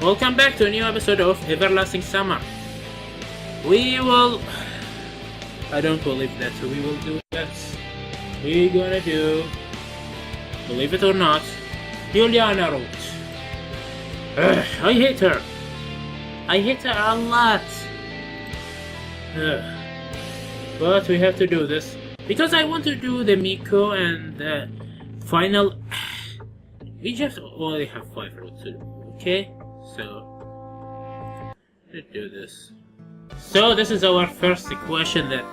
Welcome back to a new episode of Everlasting Summer. We will... I don't believe that we will do that. We're gonna do... Believe it or not, Ulyana wrote. I hate her. I hate her a lot. But we have to do this. Because I want to do the Miko and the final... We just only have 5 routes to do. Okay? So... let's do this. So this is our first question that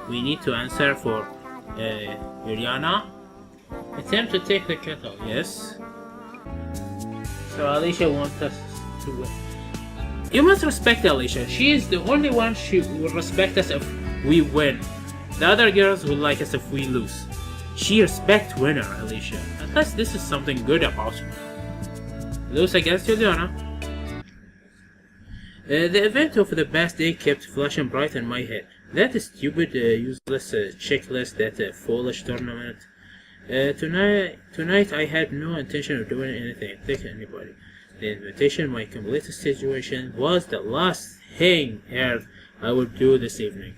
we need to answer for Ulyana. Attempt to take the kettle, yes. So Alicia wants us to win. You must respect Alicia. She is the only one she will respect us if we win. The other girls will like us if we lose. She respects winner, Alicia. At least this is something good about her. Lose against Ulyana. The event of the past day kept flashing bright in my head. That stupid, useless checklist, that foolish tournament. Tonight I had no intention of doing anything, taking anybody. The invitation, my complete situation, was the last thing I would do this evening.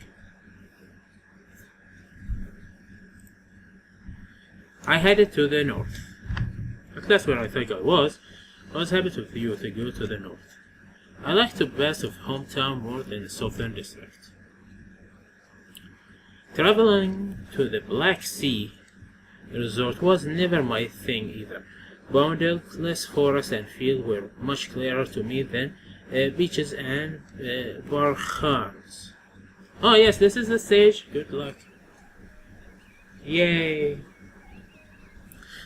I headed to the north. That's where I think I was. I was happy with you to go to the north. I like the best of hometown more than the southern district. Traveling to the Black Sea resort was never my thing either. Boundless forest and field were much clearer to me than beaches and barkhans. Oh yes, this is the stage. Good luck. Yay!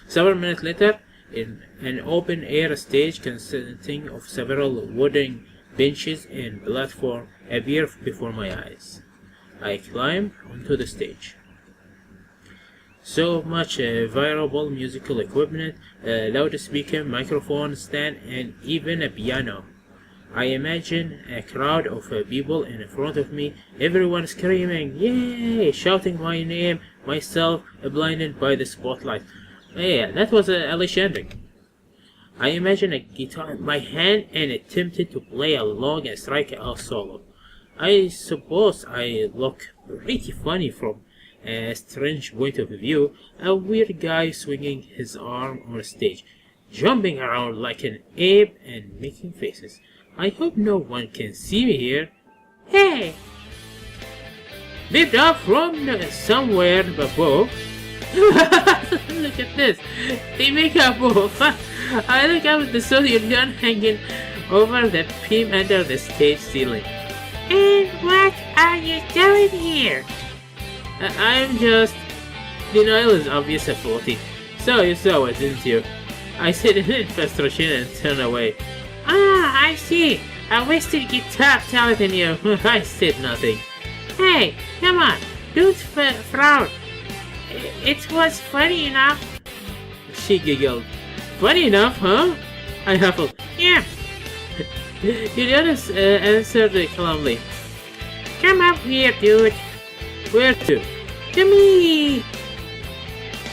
Several minutes later, in an open-air stage consisting of several wooden benches and platform appeared before my eyes. I climbed onto the stage. So much variable musical equipment, loudspeaker, microphone stand, and even a piano. I imagine a crowd of people in front of me, everyone screaming, "Yay!" shouting my name, myself blinded by the spotlight. Yeah, that was Alicia ending. I imagine a guitar in my hand and attempted to play along and strike a solo. I suppose I look pretty funny from a strange point of view, a weird guy swinging his arm on stage, jumping around like an ape and making faces. I hope no one can see me here. Hey! Beeped up from somewhere above. Look at this. They make a move. I look up at the Ulyana hanging over the beam under the stage ceiling. And what are you doing here? I'm just... Denial is obvious and faulty. So you saw it, didn't you? I said in frustration and turned away. Ah, I see. I wasted guitar talent in you. I said nothing. Hey, come on. Don't frown. It was funny enough. She giggled. Funny enough, huh? I huffled. Yeah. Ulyana answered calmly. Come up here, dude. Where to? To me!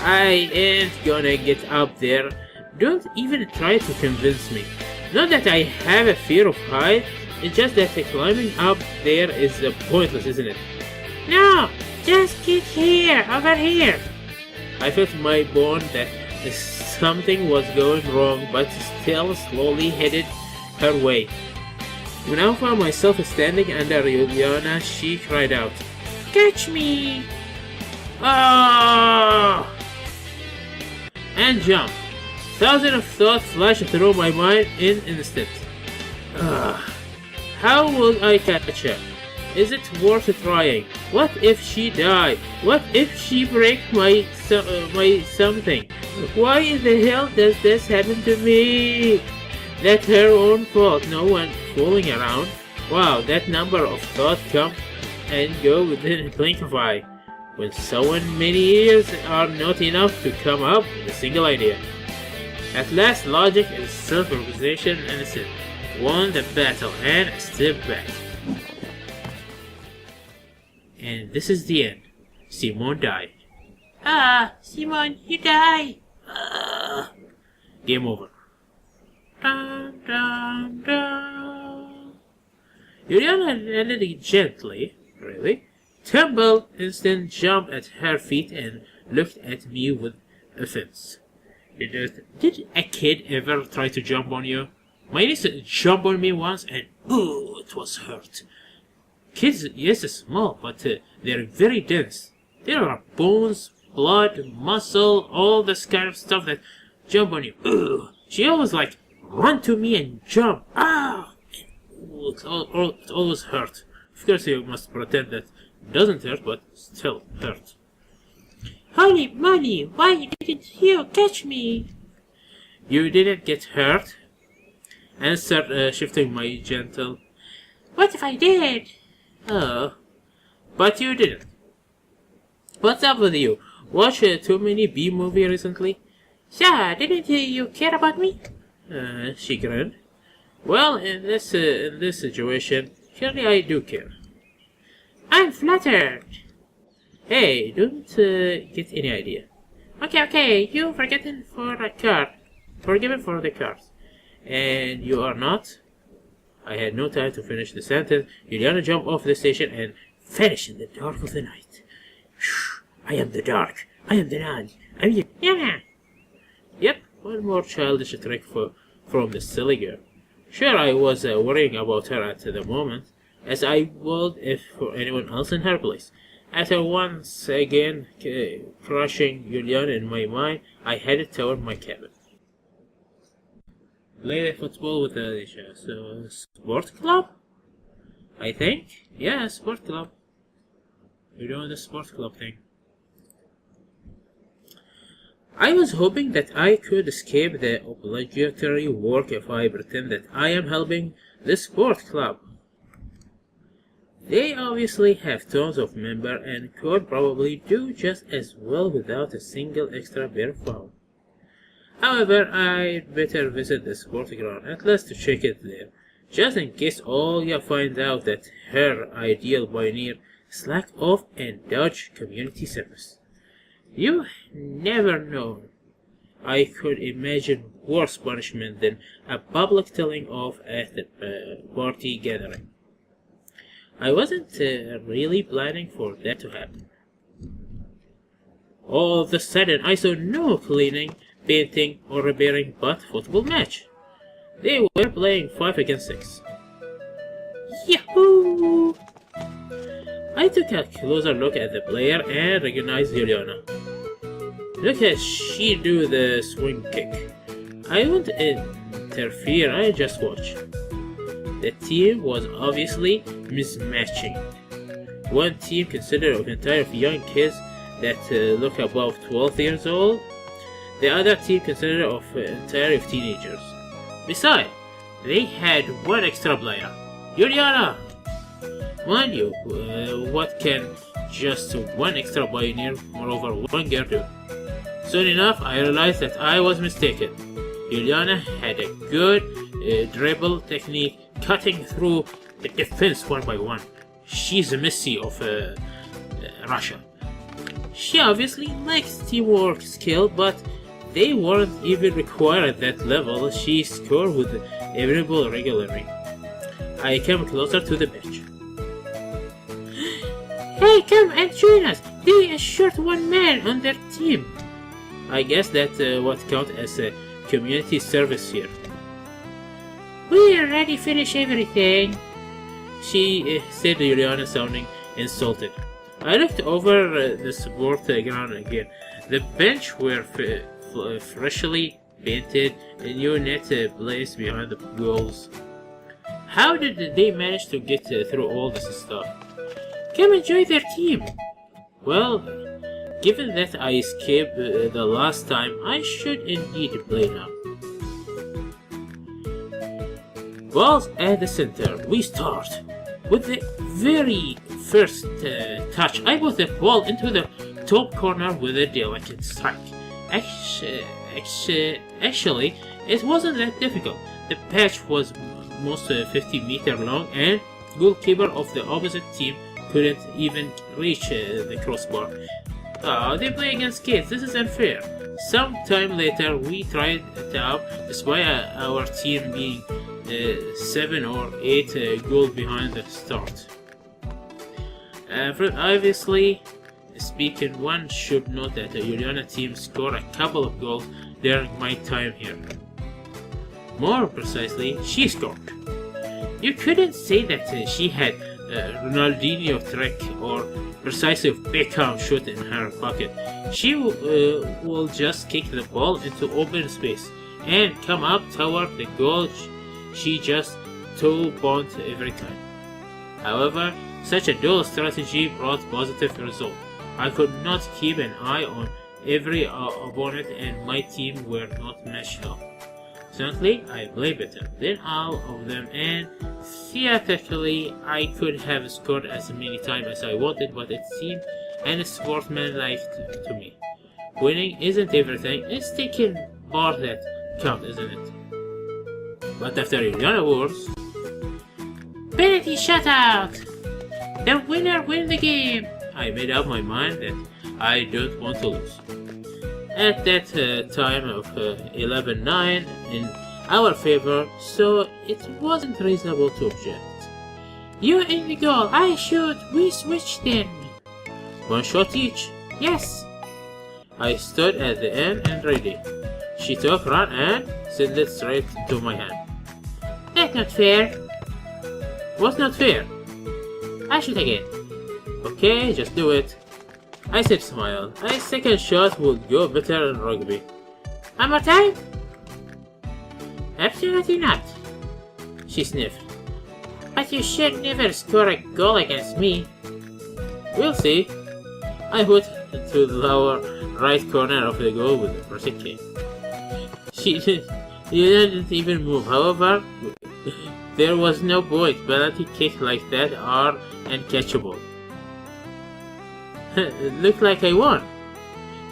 I ain't gonna get up there. Don't even try to convince me. Not that I have a fear of heights, it's just that climbing up there is pointless, isn't it? No! Just get here! Over here! I felt my bone that something was going wrong, but still slowly headed her way. When I found myself standing under Ulyana, she cried out, "Catch me!" Oh! And jumped. Thousands of thoughts flashed through my mind in an instant. How will I catch her? Is it worth trying? What if she died? What if she breaks my something? Why the hell does this happen to me? That's her own fault, no one fooling around. Wow, that number of thoughts come and go within a blink of an eye. When so many years are not enough to come up with a single idea. At last, logic and self-organization innocent won the battle and stepped back. And this is the end. Simone died. Ah, Simone, you died. Game over. Dum, dum, dum. Ulyana landed gently, really, tumbled, instant jumped at her feet and looked at me with offense. Did a kid ever try to jump on you? My niece jumped on me once and ooh, it was hurt. Kids, yes, small, but they're very dense. There are bones, blood, muscle, all this kind of stuff that jump on you. Ooh. She always run to me and jump. Ah! Ooh, it always hurt. Of course, you must pretend that it doesn't hurt, but still hurt. Holy moly, why didn't you catch me? You didn't get hurt? Answered, shifting my gentle. What if I did? Oh, but you didn't. What's up with you? Watch too many B-movie recently? Yeah, didn't you care about me? She grinned. Well, in this situation, surely I do care. I'm flattered. Hey, don't get any idea. Okay, you forgiven for the card. Forgiven for the cards. And you are not? I had no time to finish the sentence. Ulyana jumped off the station and vanished in the dark of the night. I am the dark. I am the night. I am Ulyana. Yep, one more childish trick from the silly girl. Sure, I was worrying about her at the moment, as I would if for anyone else in her place. After once again crushing Ulyana in my mind, I headed toward my cabin. Play football with the sport club? I think? Yeah, sport club. We're doing the sport club thing. I was hoping that I could escape the obligatory work if I pretend that I am helping the sport club. They obviously have tons of members and could probably do just as well without a single extra bear foul. However, I'd better visit the sport ground at least to check it there, just in case Olya finds out that her ideal pioneer slacked off and dodged community service. You never know. I could imagine worse punishment than a public telling off at a party gathering. I wasn't really planning for that to happen. All of a sudden, I saw no cleaning, painting, or repairing but football match. They were playing 5 against 6. Yahoo! I took a closer look at the player and recognized Ulyana. Look at she do the swing kick. I won't interfere, I just watch. The team was obviously mismatching. One team consisted of entire young kids that look about 12 years old. The other team consisted of entire teenagers. Besides, they had one extra player, Ulyana. Mind you, what can just one extra pioneer, moreover one girl do? Soon enough, I realized that I was mistaken. Ulyana had a good dribble technique, cutting through the defense one by one. She's a Messi of Russia. She obviously likes teamwork skill, but they weren't even required at that level. She scored with a dribble regularly. I came closer to the bench. Hey, come and join us. They are short one man on their team. I guess that's what counts as a community service here. We already finished everything, she said, Ulyana sounding insulted. I looked over the sport ground again. The bench were freshly painted, a new net placed behind the goals. How did they manage to get through all this stuff? Come enjoy their team. Well, given that I escaped the last time, I should indeed play now. Balls at the center. We start. With the very first touch, I put the ball into the top corner with a delicate strike. Actually, it wasn't that difficult. The patch was almost 50 meters long, and the goalkeeper of the opposite team couldn't even reach the crossbar. They play against kids, this is unfair. Some time later, we tried it out, despite our team being 7 or 8 goals behind the start. Obviously speaking, one should note that the Ulyana team scored a couple of goals during my time here. More precisely, she scored. You couldn't say that she had Ronaldinho trick or precisely Beckham shot in her pocket. She will just kick the ball into open space and come up toward the goal. She just toe-bumped every time. However, such a dual strategy brought positive results. I could not keep an eye on every opponent and my team were not matched up. Certainly, I played better than all of them, and theoretically I could have scored as many times as I wanted, but it seemed unsportsmanlike to me. Winning isn't everything, it's taking part that counts, isn't it? But after Ulyana wars, penalty shutout! The winner wins the game! I made up my mind that I don't want to lose. At that time of 11-9 in our favor, so it wasn't reasonable to object. You in the goal, I shoot, we switched in. One shot each, yes. I stood at the end and ready. She took run and sent it straight to my hand. That's not fair. What's not fair? I shoot again. Okay, just do it. I said smile. A second shot would go better in rugby. One more time? Absolutely not. She sniffed. But you should never score a goal against me. We'll see. I put it to the lower right corner of the goal with a perfect kick. She didn't even move. However, there was no point. Penalty kicks like that are uncatchable. It looked like I won.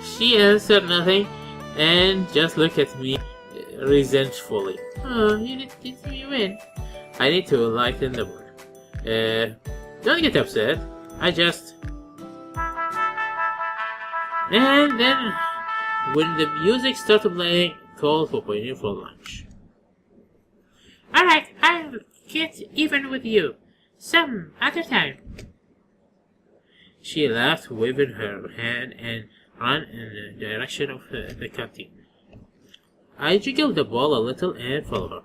She answered nothing and just looked at me resentfully. Oh, you didn't let me win. I need to lighten the mood. Don't get upset. I just... And then, when the music started playing, called for putting for lunch. Alright, I'll get even with you. Some other time. She laughed, waving her hand, and ran in the direction of the canteen. I jiggled the ball a little and followed her.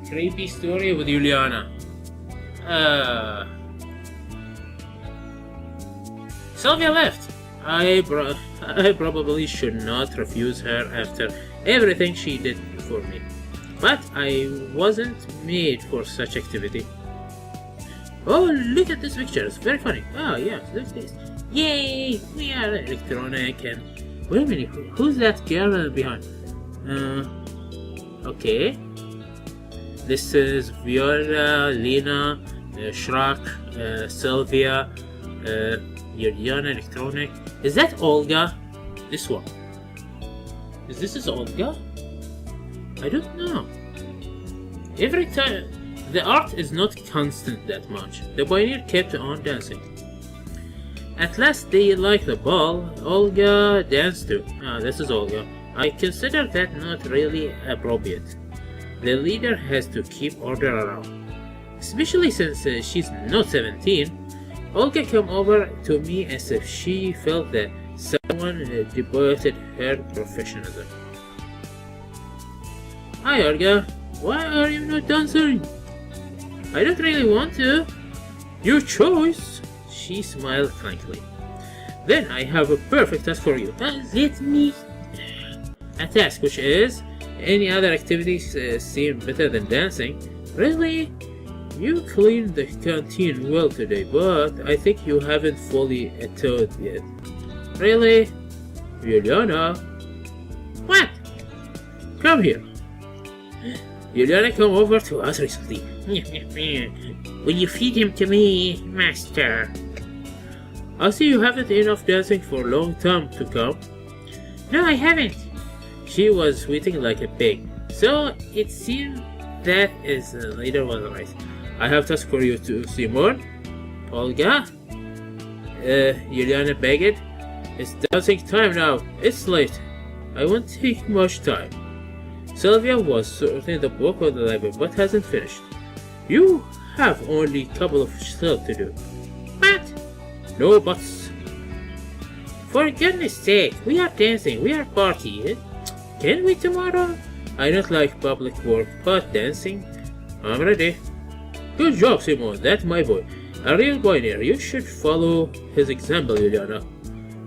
Creepy story with Ulyana. Sylvia left. I probably should not refuse her after everything she did for me. But I wasn't made for such activity. Oh, look at this picture, it's very funny. Oh, yes, look at this. Yay, we are electronic and... Wait a minute, who's that girl behind? Okay. This is Viola, Lena, Shrek, Sylvia, Ulyana electronic. Is that Olga? This one. Is this Olga? I don't know. Every time... The art is not constant that much. The pioneer kept on dancing. At last they liked the ball. Olga danced too. This is Olga. I consider that not really appropriate. The leader has to keep order around. Especially since she's not 17. Olga came over to me as if she felt that someone debated her professionalism. Hi Olga, why are you not dancing? I don't really want to. Your choice. She smiled frankly. Then I have a perfect task for you. Let me... A task which is... Any other activities seem better than dancing. Really? You cleaned the canteen well today, but I think you haven't fully atoned yet. Really? Ulyana? What? Come here. Ulyana came over to us recently. Will you feed him to me, master? I see you haven't enough dancing for a long time to come. No, I haven't. She was sweating like a pig, so it seemed that is the leader was right. I have task for you to see more. Olga? Ulyana begged. It's dancing time now. It's late. I won't take much time. Sylvia was sorting the book on the library but hasn't finished. You have only a couple of shelves to do. But no buts. For goodness sake, we are dancing, we are partying. Can we tomorrow? I don't like public work, but dancing? I'm ready. Good job, Simon, that's my boy. A real pioneer, you should follow his example, Ulyana.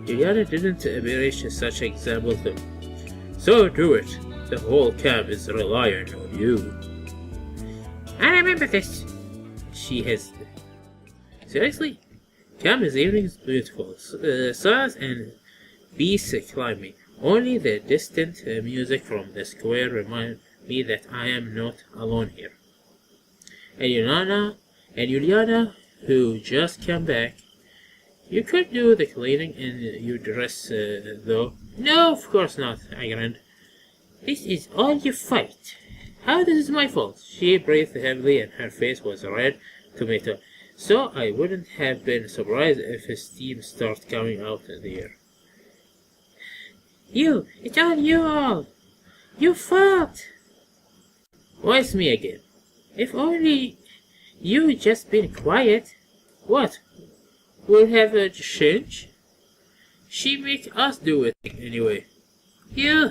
Ulyana didn't embrace such example though. So do it. The whole camp is relying on you. I remember this. She hesitated. Seriously? Camp's evening is beautiful. Stars and bees climbing. Only the distant music from the square reminds me that I am not alone here. And Ulyana, who just came back, you could do the cleaning in your dress, though. No, of course not, I grinned. This is all your fault. How this is my fault? She breathed heavily and her face was red tomato. So I wouldn't have been surprised if steam started coming out of the air. It's all you all. Your fault. Why it's me again? If only you just been quiet. What? We'll have a change? She make us do it anyway. Yeah.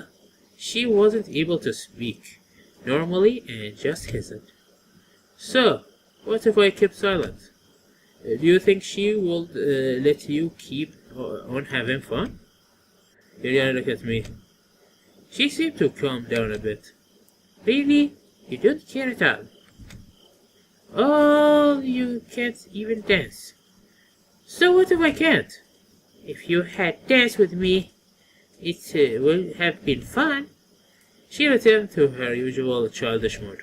She wasn't able to speak normally and just hesitated. So, what if I kept silent? Do you think she will let you keep on having fun? Ulyana looked at me. She seemed to calm down a bit. Really? You don't care at all? Oh, you can't even dance. So what if I can't? If you had danced with me, it would have been fun. She returned to her usual childish mood.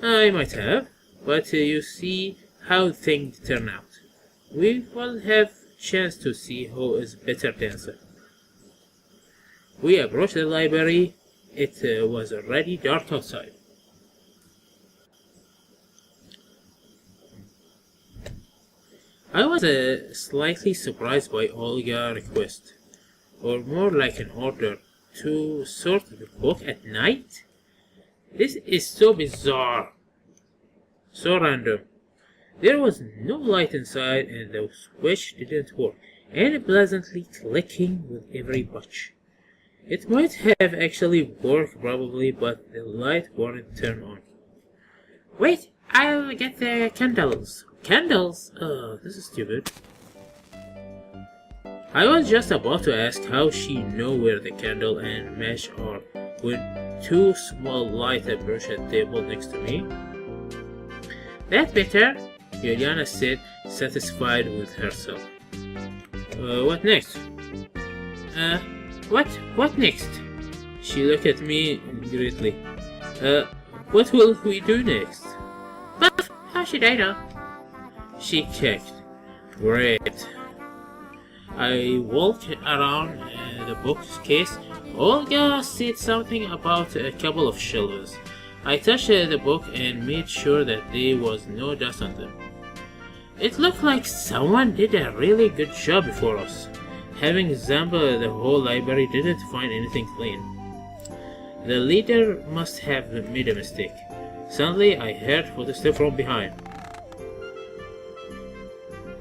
I might have, but you see how things turn out. We will have chance to see who is better dancer. We approached the library. It was already dark outside. I was slightly surprised by Olga's request, or more like an order, to sort the book at night. This is so bizarre, so random. There was no light inside and the switch didn't work, and pleasantly clicking with every touch. It might have actually worked probably, but the light wouldn't turn on. Wait, I'll get the candles. Candles? Oh, this is stupid. I was just about to ask how she knew where the candle and match are when two small lights approached the table next to me. That's better, Ulyana said, satisfied with herself. What next? What next? She looked at me greatly. What will we do next? But how should I know? She kicked. Great. I walked around the bookcase. Olga said something about a couple of shelves. I touched the book and made sure that there was no dust on them. It looked like someone did a really good job before us. Having examined the whole library, didn't find anything clean. The leader must have made a mistake. Suddenly, I heard footsteps from behind.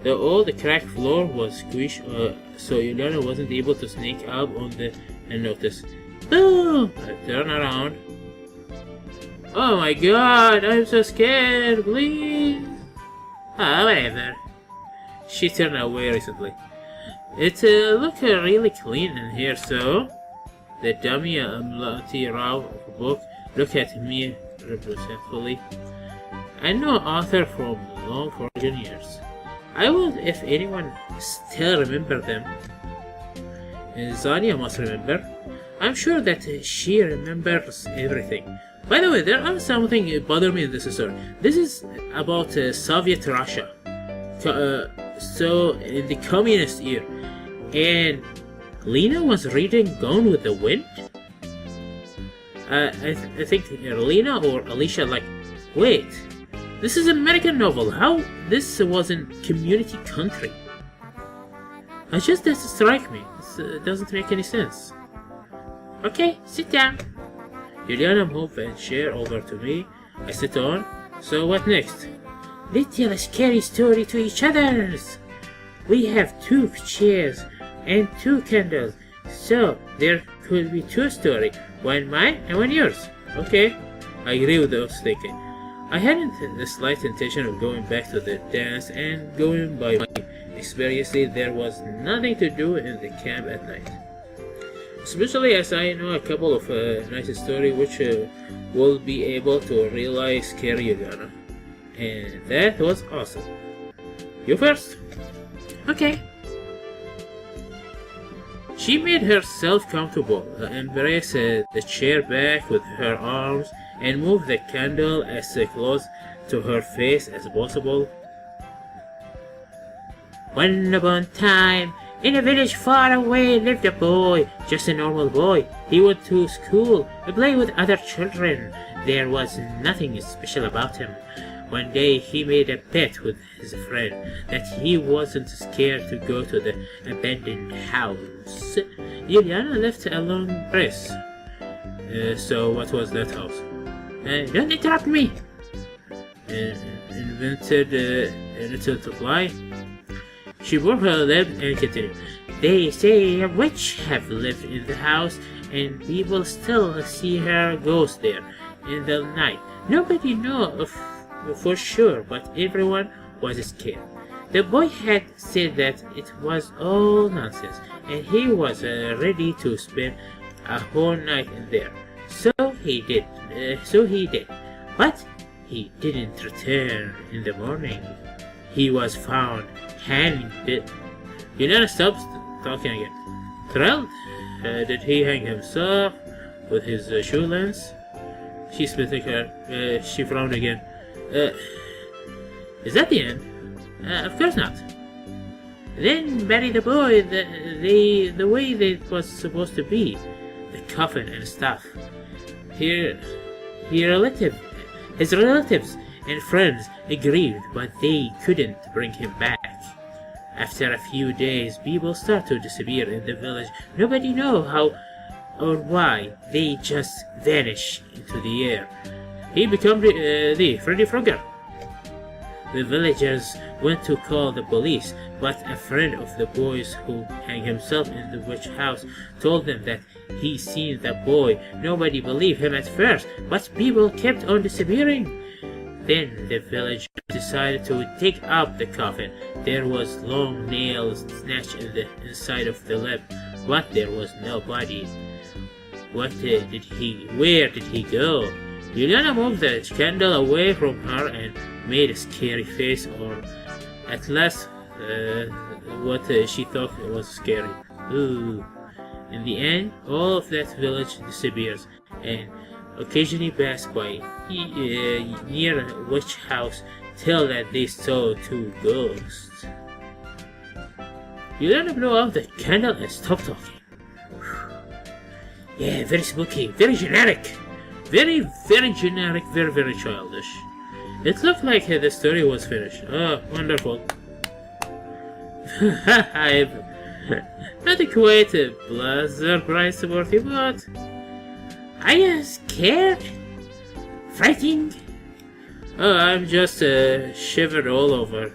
The old cracked floor was squished, so Ulyana wasn't able to sneak up on the unnoticed. Boom! I turned around. Oh my god, I'm so scared, please! Ah, whatever. She turned away recently. It looked really clean in here, so... The dummy Amlati Rao book looked at me reproachfully. I know author from long forgotten years. I wonder if anyone still remembers them. Zania must remember. I'm sure that she remembers everything. By the way, there are something bother me in this story. This is about Soviet Russia. So in the communist era, and Lena was reading Gone with the Wind. I think Lena or Alicia like, wait, this is an American novel. How this was in community country? It just doesn't strike me. It doesn't make any sense. Okay, sit down. Ulyana moved a chair over to me. I sit on. So what next? Let's tell a scary story to each other. We have 2 chairs and 2 candles, so there could be 2 stories, one mine and one yours. Okay, I agree with those thinking. I hadn't the slight intention of going back to the dance, and going by my experience, there was nothing to do in the camp at night. Especially as I know a couple of nice stories which will be able to really scare Ulyana. And that was awesome. You first. Okay. She made herself comfortable, embraced the chair back with her arms, and moved the candle as close to her face as possible. Once upon a time, in a village far away lived a boy, just a normal boy. He went to school, played with other children. There was nothing special about him. One day he made a bet with his friend that he wasn't scared to go to the abandoned house. Ulyana left a long breath. So what was that house? Don't interrupt me! Invented a little reply. She bore her lip and continued. They say a witch have lived in the house, and people still see her ghost there in the night. Nobody knows for sure, but everyone was scared. The boy had said that it was all nonsense, and he was ready to spend a whole night in there. So he did. But he didn't return in the morning. He was found hanged. Ulyana stopped talking again. Thrilled? Did he hang himself with his shoelace? She spit at her. She frowned again. Is that the end? Of course not. Then bury the boy the way that was supposed to be. The coffin and stuff. His relatives and friends agreed, but they couldn't bring him back. After a few days, people start to disappear in the village. Nobody knows how or why. They just vanish into the air. He became the Freddy Frogger. The villagers went to call the police, but a friend of the boys who hanged himself in the witch house told them that he seen the boy. Nobody believed him at first, but people kept on disappearing. Then the villagers decided to dig up the coffin. There was long nails snatched in the inside of the lip, but there was no body. Where did he go? Ulyana moved the candle away from her and made a scary face, or at least what she thought was scary. Ooh. In the end, all of that village disappears, and occasionally pass by near a witch house till that they saw 2 ghosts. Ulyana blew out the candle and stopped talking. Yeah, very spooky, very generic. Very generic, very childish. It looked like the story was finished. Oh, wonderful. I'm not quite a blazer price worthy, but are you scared? Frightened? Oh, I'm just shivered all over.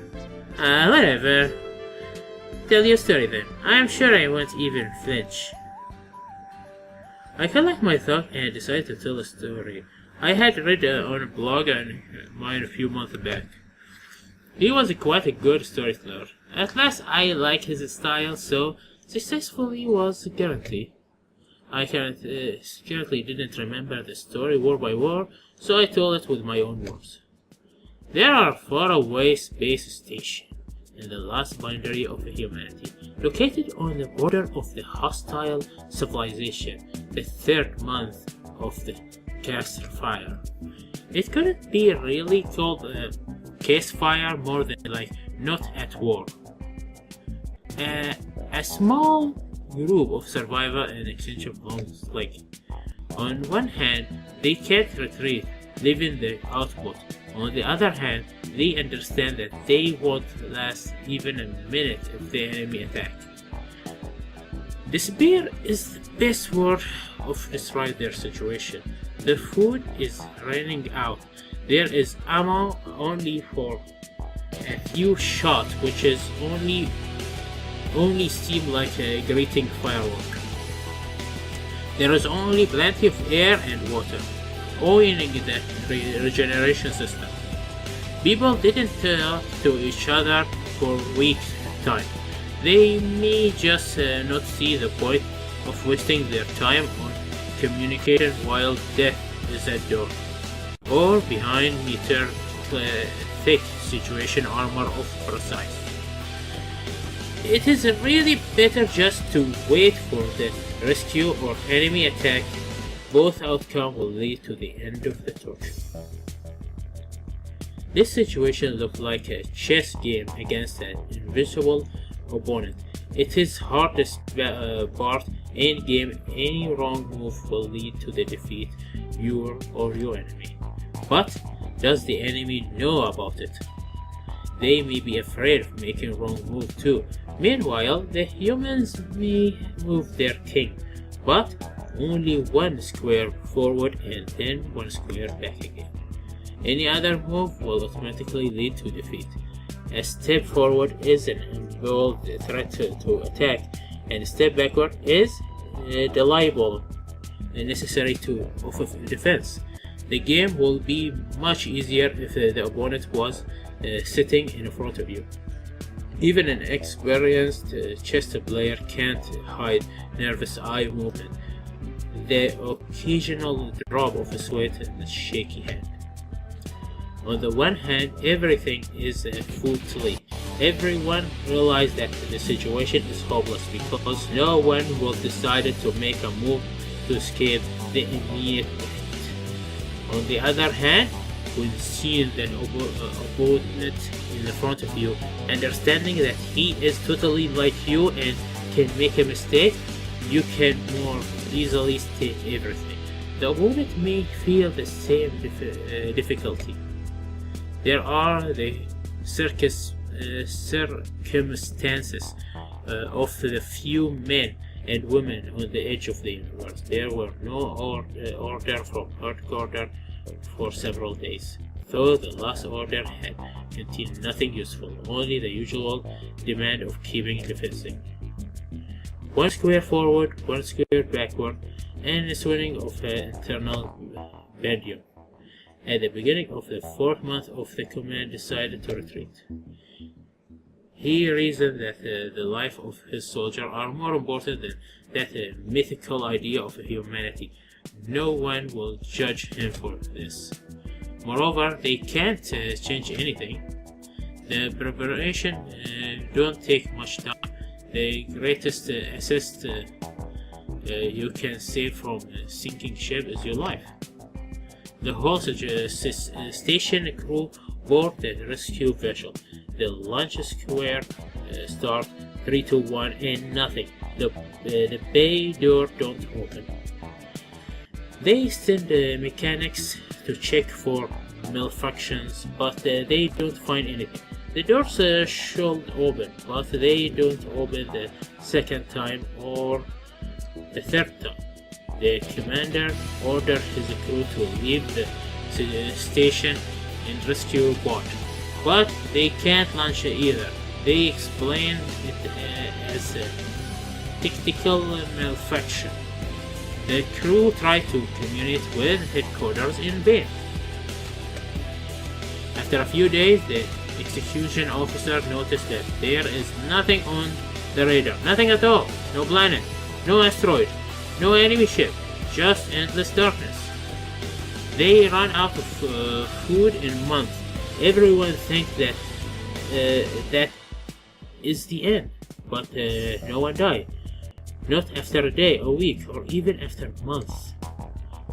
Whatever. Tell your story then. I'm sure I won't even flinch. I collect my thought and decided to tell a story I had read on a blog on mine a few months back. He was quite a good storyteller. At last I like his style, so successfully was currently. I currently didn't remember the story word by word, so I told it with my own words. There are faraway space station in the last boundary of humanity, located on the border of the hostile civilization, the 3rd month of the Castor Fire. It couldn't be really called a case fire, more than like not at war. A small group of survivors in extension belongs like. On one hand, they can't retreat, leaving their output. On the other hand, they understand that they won't last even a minute if the enemy attack. Despair is the best word of describe their situation. The food is running out. There is ammo only for a few shots, which is only seem like a grating firework. There is only plenty of air and water, owing the regeneration system. People didn't talk to each other for weeks at a time. They may just not see the point of wasting their time on communication while death is at door, or behind meter thick situation armor of precise. It is really better just to wait for the rescue or enemy attack. Both outcomes will lead to the end of the torture. This situation looks like a chess game against an invisible opponent. It is hardest part in game. Any wrong move will lead to the defeat your or your enemy. But does the enemy know about it? They may be afraid of making wrong move too. Meanwhile, the humans may move their king, but only one square forward and then one square back again. Any other move will automatically lead to defeat. A step forward is an involved threat to attack, and a step backward is reliable and necessary to defense. The game will be much easier if the opponent was sitting in front of you. Even an experienced chess player can't hide nervous eye movement, the occasional drop of a sweat and a shaky hand. On the one hand, everything is futile. Everyone realizes that the situation is hopeless because no one will decide to make a move to escape the immediate effect. On the other hand, when seeing an opponent in the front of you, understanding that he is totally like you and can make a mistake, you can more easily take everything. The opponent may feel the same difficulty. There are the circumstances of the few men and women on the edge of the universe. There were no order from headquarters for several days, though the last order had contained nothing useful, only the usual demand of keeping defending. One square forward, one square backward, and a swinging of an internal pendulum. At the beginning of the 4th month of the command decided to retreat. He reasoned that the life of his soldiers are more important than that mythical idea of humanity. No one will judge him for this. Moreover, they can't change anything. The preparation don't take much time. The greatest assist you can save from a sinking ship is your life. The whole station crew board the rescue vessel. The launch square start 3 to 1 and nothing. The bay door don't open. They send mechanics to check for malfunctions, but they don't find anything. The doors should open, but they don't open the second time or the third time. The commander ordered his crew to leave the station and rescue boat, but they can't launch it either. They explain it as a technical malfunction. The crew tried to communicate with headquarters in vain. After a few days, the execution officer noticed that there is nothing on the radar, nothing at all, no planet, no asteroid, no enemy ship, just endless darkness. They ran out of food in months. Everyone thinks that that is the end, but no one died. Not after a day, a week, or even after months.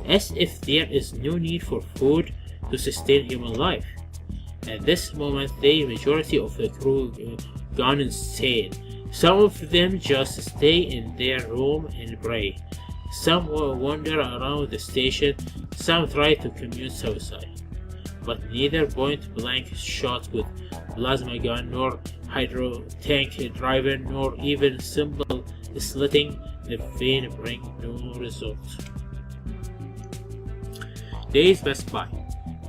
As if there is no need for food to sustain human life. At this moment, the majority of the crew gone insane. Some of them just stay in their room and pray. Some wander around the station. Some try to commit suicide. but neither point-blank shot with plasma gun, nor hydro tank driver, nor even simple slitting the vein bring no result. Days pass by,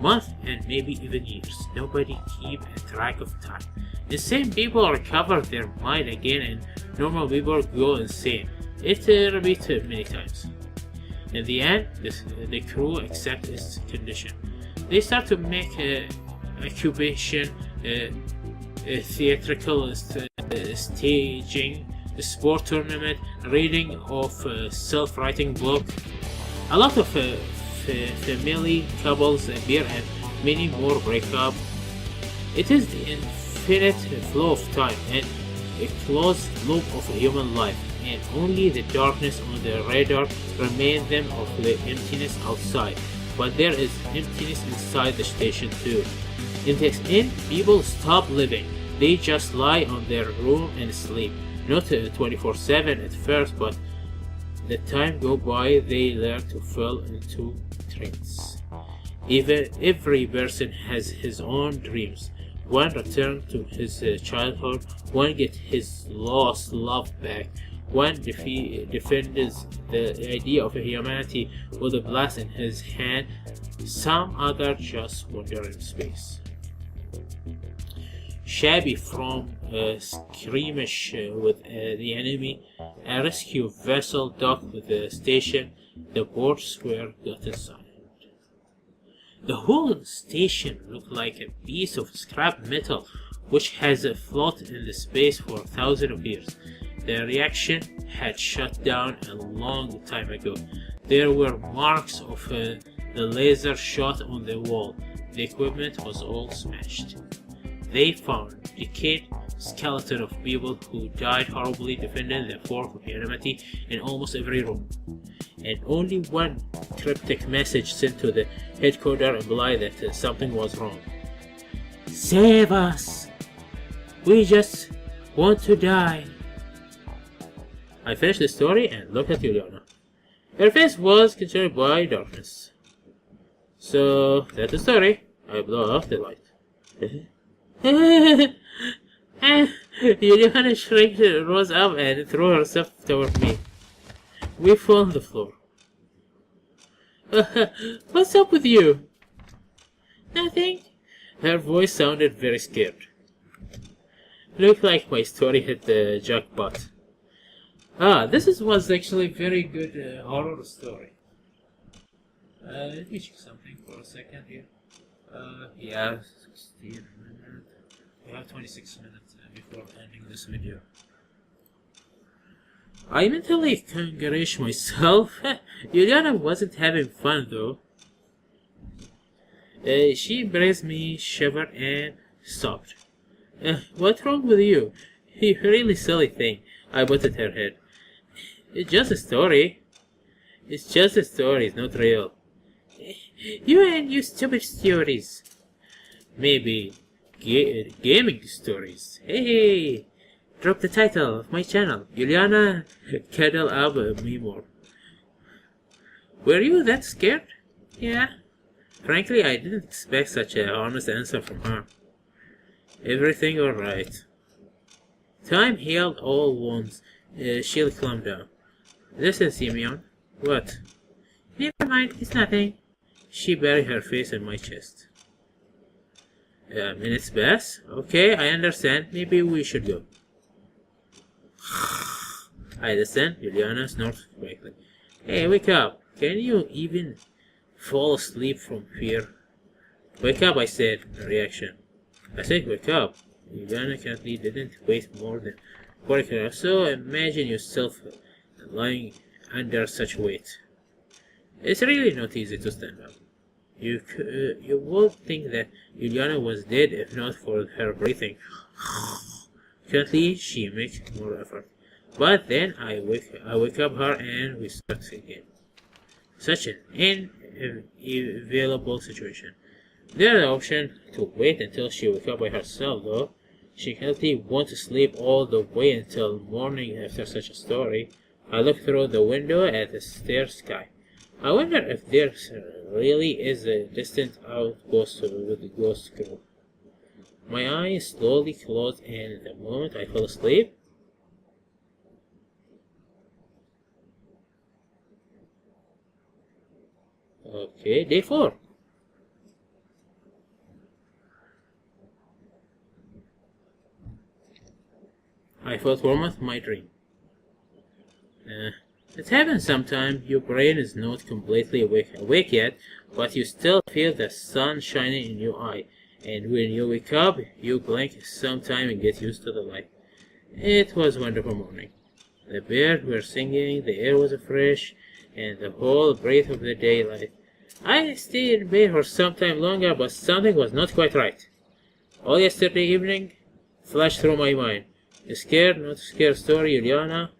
months, and maybe even years. Nobody keep a track of time. Insane people recover their mind again, and normal people go insane. It repeats many times. In the end, the crew accepts its condition. They start to make occupation, theatrical staging, sport tournament, reading of self-writing book. A lot of family couples appear and many more break up. It is the infinite flow of time and a closed loop of human life, and only the darkness on the radar reminds them of the emptiness outside. But there is emptiness inside the station too. In the end, people stop living. They just lie on their room and sleep. Not 24/7 at first, but the time go by, they learn to fall into trance. Every person has his own dreams. One return to his childhood, one get his lost love back, one defends the idea of humanity with a blast in his hand, some other just wander in space. Shabby from a skirmish with the enemy, a rescue vessel docked with the station, the board square got inside. The whole station looked like a piece of scrap metal which has floated in the space for thousands of years. The reaction had shut down a long time ago. There were marks of the laser shot on the wall. The equipment was all smashed. They found decayed skeleton of people who died horribly defending the fort of humanity in almost every room. And only one cryptic message sent to the headquarters implied that something was wrong. "Save us! We just want to die." I finished the story and looked at Ulyana. Her face was consumed by darkness. So, that's the story. I blow off the light. Ulyana shrieked, rose up, and threw herself toward me. We fall on the floor. "What's up with you?" "Nothing." Her voice sounded very scared. Looked like my story hit the jackpot. Was actually a very good horror story. Let me check something for a second here. Yeah, 16 minutes. We have 26 minutes before ending this video. I mentally congratulate myself. Ulyana wasn't having fun though. She embraced me, shivered, and stopped. What's wrong with you? You really silly thing. I butted her head. It's just a story. It's just a story, it's not real. You and your stupid stories. Maybe gaming stories. Hey! Drop the title of my channel. Ulyana, cuddle up me more. Were you that scared? Yeah. Frankly, I didn't expect such an honest answer from her. Everything alright. Time healed all wounds. She'll calm down. Listen, Simeon. What? Never mind, it's nothing. She buried her face in my chest. Minutes pass? Okay, I understand. Maybe we should go. I listen. Ulyana snorted quickly. Hey, wake up. Can you even fall asleep from fear? Wake up, I said, in reaction. I said wake up. Ulyana currently didn't wait more than 40 hours, so imagine yourself lying under such weight. It's really not easy to stand up. You would think that Ulyana was dead if not for her breathing. Currently, she makes more effort. But then I wake up her and we start again. Such an inavailable situation. There is the option to wait until she wakes up by herself, though. She currently wants to sleep all the way until morning after such a story. I look through the window at the stair sky. I wonder if there really is a distant outpost with the ghost crew. My eyes slowly closed, and the moment I fell asleep, okay, day 4. I felt warmth in my dream. It happens sometimes. Your brain is not completely awake yet, but you still feel the sun shining in your eye. And when you wake up, you blink sometime and get used to the light. It was a wonderful morning. The birds were singing, the air was fresh, and the whole breath of the daylight. I stayed in bed for some time longer, but something was not quite right. All yesterday evening flashed through my mind. A scared, not scared story, Ulyana.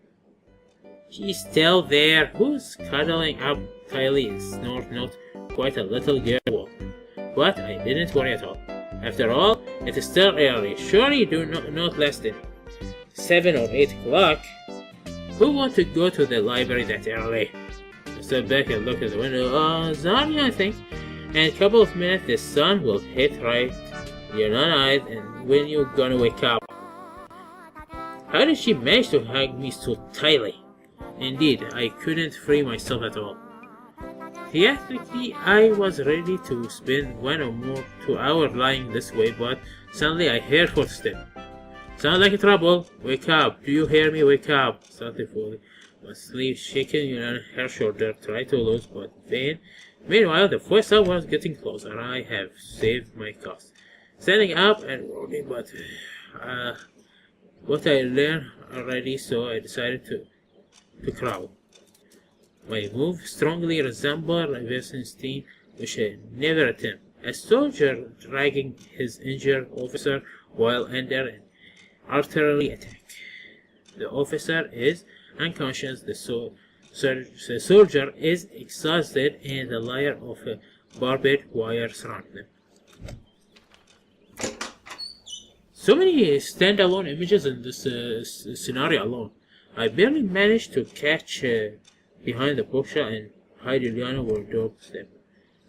She's still there. Who's cuddling up Kylie and snort not quite a little girl walk. But I didn't worry at all. After all, it is still early. Surely do not less than 7 or 8 o'clock. Who want to go to the library that early? I stood back and looked at the window. Zanya, I think. In a couple of minutes, the sun will hit right in your eyes, and when you're gonna wake up. How did she manage to hug me so tightly? Indeed, I couldn't free myself at all. Theatrically, I was ready to spend 1 or more 2 hours lying this way, but suddenly I heard footsteps. Sound like trouble. Wake up. Do you hear me? Wake up. Started falling. My sleeve shaking on her shoulder. Tried to lose, but vain. Meanwhile, the footstep was getting closer. I have saved my cost. Standing up and walking, but what I learned already, so I decided to crawl. My move strongly resembled a Wesenstein, which I never attempt. A soldier dragging his injured officer while under an artillery attack. The officer is unconscious, the soldier is exhausted, and the layer of barbed wire surrounds them. So many standalone images in this scenario alone. I barely managed to catch behind the bookshelf and hide Ulyana were doorstep.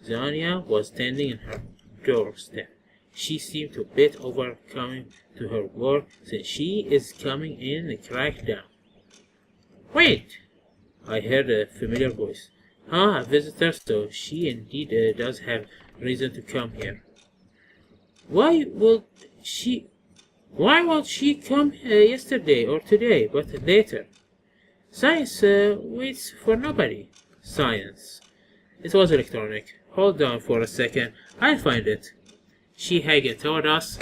Zania was standing in her doorstep. She seemed to bit over coming to her work, since she is coming in and cracked down. Wait! I heard a familiar voice. A visitor, so she indeed does have reason to come here. Why would she come yesterday or today, but later? Science waits for nobody. Science. It was electronic. Hold on for a second. I'll find it. She hagged toward us.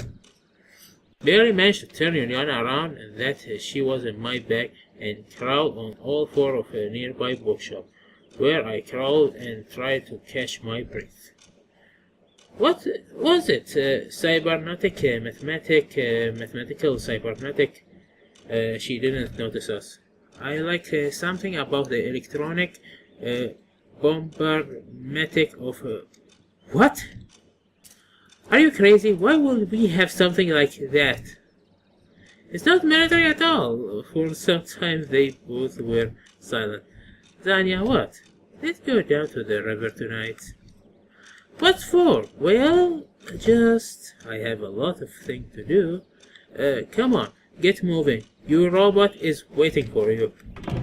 Barely managed to turn Ulyana around, and that she was in my back, and crawled on all 4 of a nearby bookshelf, where I crawled and tried to catch my breath. What was it? Mathematical cybernetic? She didn't notice us. I like something about the electronic bombardimatic of... What? Are you crazy? Why would we have something like that? It's not military at all. For some time they both were silent. Zanya, what? Let's go down to the river tonight. What for? Well, I have a lot of things to do. Come on, get moving. Your robot is waiting for you.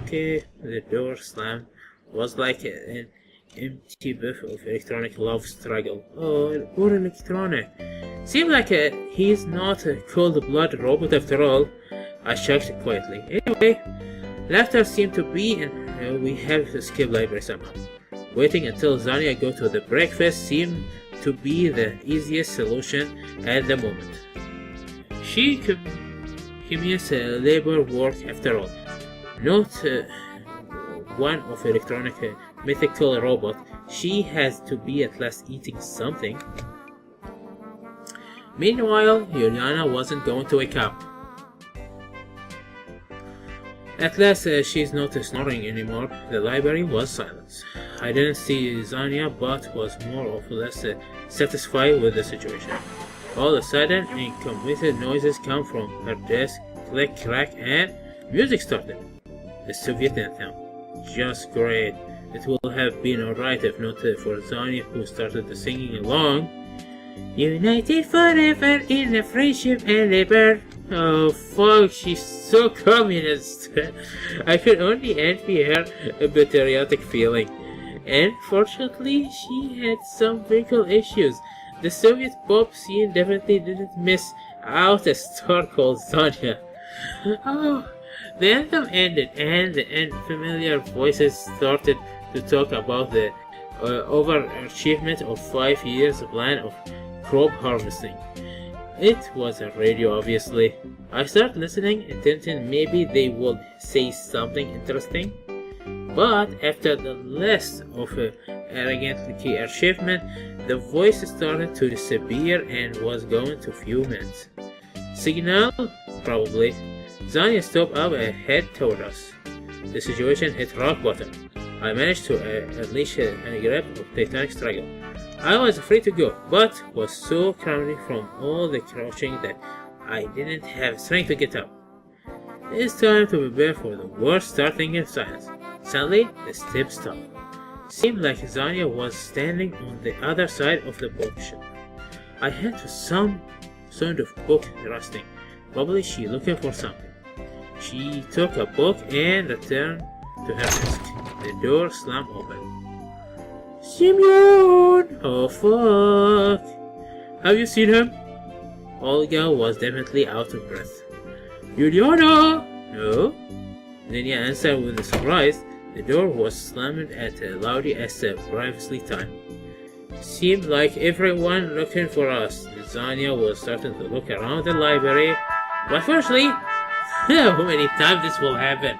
Okay, the door slammed. It was like an empty buff of electronic love struggle. Oh, poor electronic. Seems like he's not a cold-blooded robot after all. I shrugged quietly. Anyway, laughter seemed to be, and we have to skip library somehow. Waiting until Zania go to the breakfast seemed to be the easiest solution at the moment. She commutes labor work after all. Not one of electronic mythical robot. She has to be at least eating something. Meanwhile, Ulyana wasn't going to wake up. At last, she's not snoring anymore. The library was silent. I didn't see Zania, but was more or less satisfied with the situation. All of a sudden, intermittent noises come from her desk, click, crack, and music started. The Soviet anthem. Just great. It will have been alright if not for Zanya, who started the singing along. United forever in a friendship and labor. Oh fuck, she's so communist. I could only envy her a patriotic feeling. And fortunately, she had some vehicle issues. The Soviet pop scene definitely didn't miss out a star called Zanya. Oh, the anthem ended and the unfamiliar voices started to talk about the overachievement of 5 years plan of crop harvesting. It was a radio, obviously. I started listening, thinking maybe they would say something interesting. But after the list of arrogant key achievement, the voice started to disappear and was gone to few minutes. Signal? Probably. Zanya stopped up and head toward us. The situation hit rock bottom. I managed to unleash a grip of titanic struggle. I was free to go, but was so cramped from all the crouching that I didn't have strength to get up. It's time to prepare for the worst, starting in silence. Suddenly, the steps stopped. Seemed like Zanya was standing on the other side of the bookshelf. I heard some sound of book rusting. Probably she looking for something. She took a book and returned to her desk. The door slammed open. Simeon! Oh fuck! Have you seen him? Olga was definitely out of breath. Ulyana! No? Lenya answered with a surprise. The door was slammed at loudly as previously time. Seemed like everyone looking for us. Zanya was starting to look around the library. But firstly, how many times this will happen?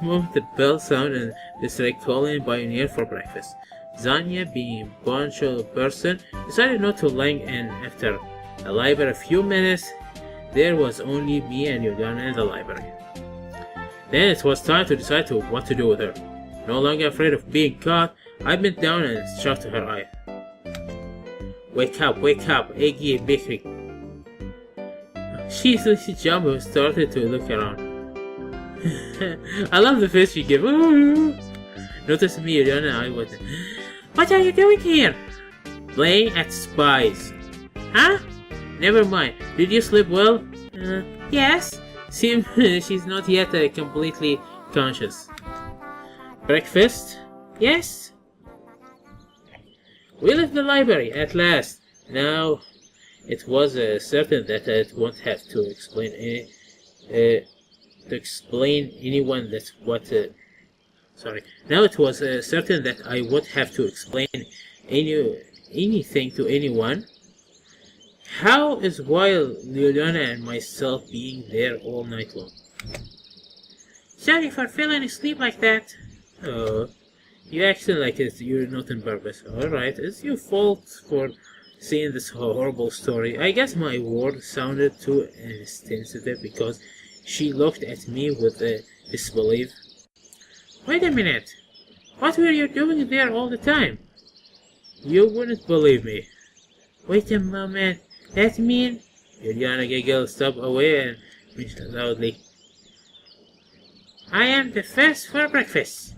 The bell sounded and decided calling Pioneer for breakfast. Zanya, being a punctual person, decided not to linger, and after a library a few minutes, there was only me and Ulyana in the library. Then it was time to decide what to do with her. No longer afraid of being caught, I bent down and shot her eye. Wake up, Eggy Bakery. She jumped and started to look around. I love the face she gave. Notice me, Ulyana, and I was. What are you doing here? Playing at spies. Huh? Never mind. Did you sleep well? Yes. Seems she's not yet completely conscious. Breakfast? Yes. We left the library at last. Now, it was certain that I won't have to explain anyone that what. Now it was certain that I would have to explain anything to anyone. How is while Ulyana and myself being there all night long? Sorry for falling asleep like that. Oh, you acting like you're not on purpose. Alright, it's your fault for seeing this horrible story. I guess my words sounded too insensitive because she looked at me with disbelief. Wait a minute. What were you doing there all the time? You wouldn't believe me. Wait a moment. That mean? Ulyana giggled, stopped away and mentioned loudly. I am the first for breakfast.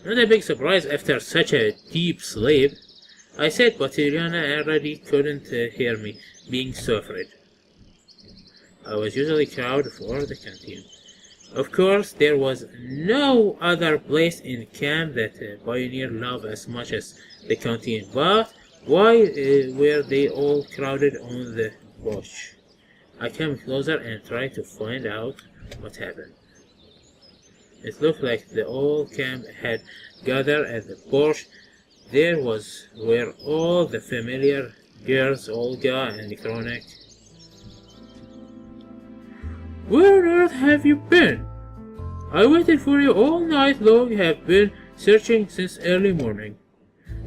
Not a big surprise after such a deep sleep, I said, but Ulyana already couldn't hear me, being so afraid. I was usually crowded for the canteen. Of course, there was no other place in camp that Pioneer loved as much as the canteen, but why were they all crowded on the porch? I came closer and tried to find out what happened. It looked like the whole camp had gathered at the porch. There were all the familiar girls, Olga and Kronik. Where on earth have you been? I waited for you all night long, have been searching since early morning.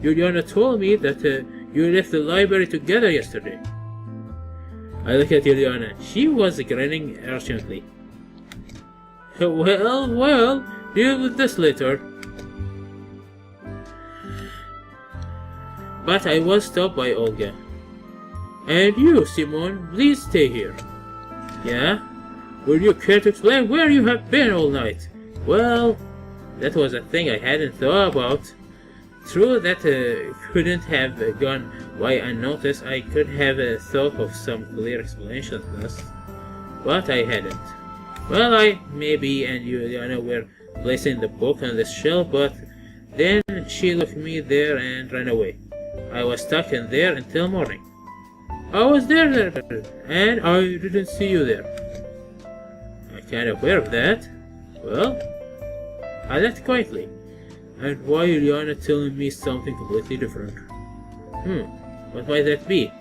Ulyana told me that you left the library together yesterday. I looked at Ulyana. She was grinning urgently. Well, deal with this later. But I was stopped by Olga. And you, Simon, please stay here. Yeah? Will you care to explain where you have been all night? Well, That was a thing I hadn't thought about. True, that couldn't have gone by unnoticed. I could have thought of some clear explanation to this, but I hadn't. Well, maybe and Ulyana were placing the book on the shelf, but then she left me there and ran away. I was stuck in there until morning. I was there, and I didn't see you there. I can't aware of that. Well, I left quietly. And why Ulyana telling me something completely different? What might that be?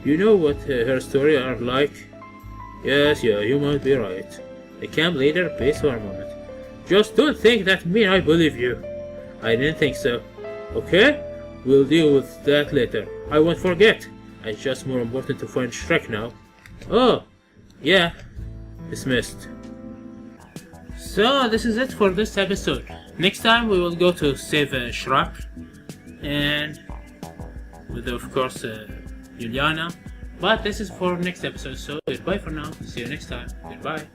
You know what her story are like? Yes, you might be right. The camp leader paced for a moment. Just don't think that mean I believe you. I didn't think so. Okay? We'll deal with that later. I won't forget. It's just more important to find Shrek now. Oh, yeah. Dismissed. So this is it for this episode. Next time we will go to save Shrek, and with of course Ulyana. But this is for next episode, so goodbye for now. See you next time. Goodbye.